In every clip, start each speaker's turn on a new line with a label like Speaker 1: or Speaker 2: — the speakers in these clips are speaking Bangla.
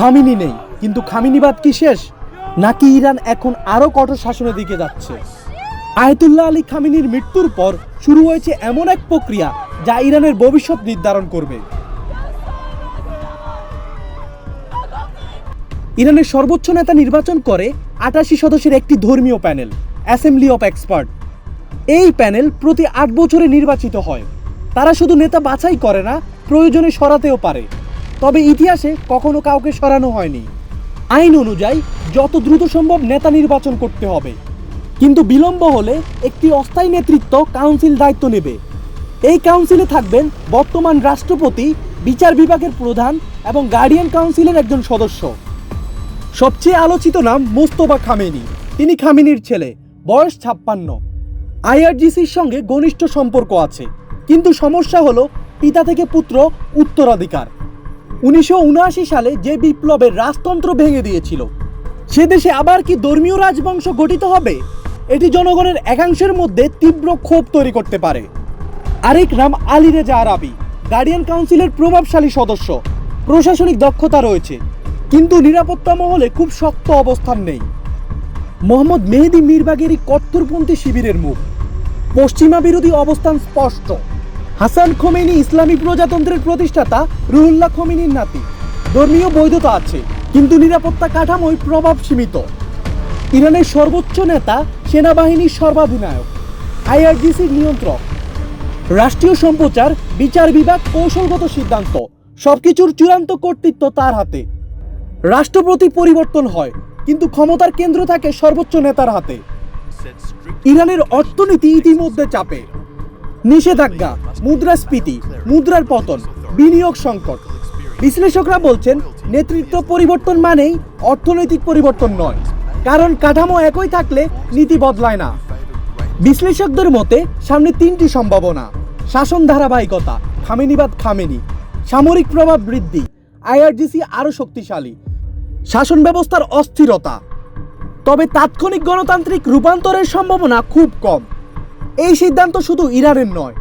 Speaker 1: খামেনি নেই, কিন্তু খামেনিবাদ কি শেষ, নাকি ইরান এখন আরও কঠোর শাসনের দিকে যাচ্ছে? আয়াতুল্লাহ আলী খামেনির মৃত্যুর পর শুরু হয়েছে এমন এক প্রক্রিয়া যা ইরানের ভবিষ্যৎ নির্ধারণ করবে। ইরানের সর্বোচ্চ নেতা নির্বাচন করে ৮৮ সদস্যের একটি ধর্মীয় প্যানেল, অ্যাসেম্বলি অফ এক্সপার্ট। এই প্যানেল প্রতি ৮ বছরে নির্বাচিত হয়। তারা শুধু নেতা বাছাই করে না, প্রয়োজনে সরাতেও পারে। তবে ইতিহাসে কখনো কাউকে সরানো হয়নি। আইন অনুযায়ী যত দ্রুত সম্ভব নেতা নির্বাচন করতে হবে, কিন্তু বিলম্ব হলে একটি অস্থায়ী নেতৃত্ব কাউন্সিল দায়িত্ব নেবে। এই কাউন্সিলে থাকবেন বর্তমান রাষ্ট্রপতি, বিচার বিভাগের প্রধান এবং গার্ডিয়ান কাউন্সিলের একজন সদস্য। সবচেয়ে আলোচিত নাম মোস্তফা খামেনি। তিনি খামেনির ছেলে, বয়স ৫৬। আইআরজিসির সঙ্গে ঘনিষ্ঠ সম্পর্ক আছে, কিন্তু সমস্যা হলো পিতা থেকে পুত্র উত্তরাধিকার। ১৯৭৯ সালে যে বিপ্লবের রাজতন্ত্র ভেঙে দিয়েছিল, সে দেশে আবার কি ধর্মীয় রাজবংশ গঠিত হবে? এটি জনগণের একাংশের মধ্যে তীব্র ক্ষোভ তৈরি করতে পারে। আরেক নাম আলী রেজা আরাবি, গার্ডিয়ান কাউন্সিলের প্রভাবশালী সদস্য। প্রশাসনিক দক্ষতা রয়েছে, কিন্তু নিরাপত্তা মহলে খুব শক্ত অবস্থান নেই। মোহাম্মদ মেহেদি মিরবাগেরি কট্টরপন্থী শিবিরের মুখ, পশ্চিমা বিরোধী অবস্থান স্পষ্ট। হাসান খোমেনি ইসলামী প্রজাতন্ত্রের প্রতিষ্ঠাতা, রুহুল্লাহ খোমেনির নাতি। ধর্মীয় বৈধতা আছে, কিন্তু নিরাপত্তা কাঠামোয় প্রভাব সীমিত। ইরানের সর্বোচ্চ নেতা, সেনাবাহিনীর সর্বাধিনায়ক, আইআরজিসির নিয়ন্ত্রক। রাষ্ট্রীয় সম্প্রচার, বিচার বিভাগ, কৌশলগত সিদ্ধান্ত, সবকিছুর চূড়ান্ত কর্তৃত্ব তার হাতে। রাষ্ট্রপতি পরিবর্তন হয়, কিন্তু ক্ষমতার কেন্দ্র থাকে সর্বোচ্চ নেতার হাতে। ইরানের অর্থনীতি ইতিমধ্যে চাপে। নিষেধাজ্ঞা, মুদ্রাস্ফীতি, মুদ্রার পতন, বিনিয়োগ সংকট। বিশ্লেষকরা বলছেন নেতৃত্ব পরিবর্তন মানেই অর্থনৈতিক পরিবর্তন নয়, কারণ কাঠামো একই থাকলে নীতি বদলায় না। বিশ্লেষকদের মতে সামনে ৩টি সম্ভাবনা: শাসন ধারাবাহিকতা, খামেনিবাদ খামেনি; সামরিক প্রভাব বৃদ্ধি, আইআরজিসি আরও শক্তিশালী; শাসন ব্যবস্থার অস্থিরতা। তবে তাৎক্ষণিক গণতান্ত্রিক রূপান্তরের সম্ভাবনা খুব কম। এই সিদ্ধান্ত শুধু ইরানের নয়,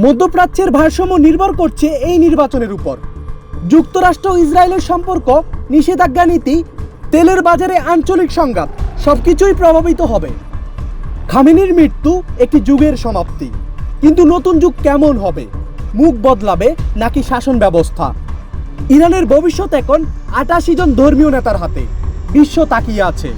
Speaker 1: মধ্যপ্রাচ্যের ভারসাম্য নির্ভর করছে এই নির্বাচনের উপর। যুক্তরাষ্ট্র ও ইসরায়েলের সম্পর্ক, নিষেধাজ্ঞা নীতি, তেলের বাজারে আঞ্চলিক সংঘাত, সবকিছুই প্রভাবিত হবে। খামেনির মৃত্যু একটি যুগের সমাপ্তি, কিন্তু নতুন যুগ কেমন হবে? মুখ বদলাবে নাকি শাসন ব্যবস্থা? ইরানের ভবিষ্যৎ এখন ৮৮ জন ধর্মীয় নেতার হাতে। বিশ্ব তাকিয়ে আছে।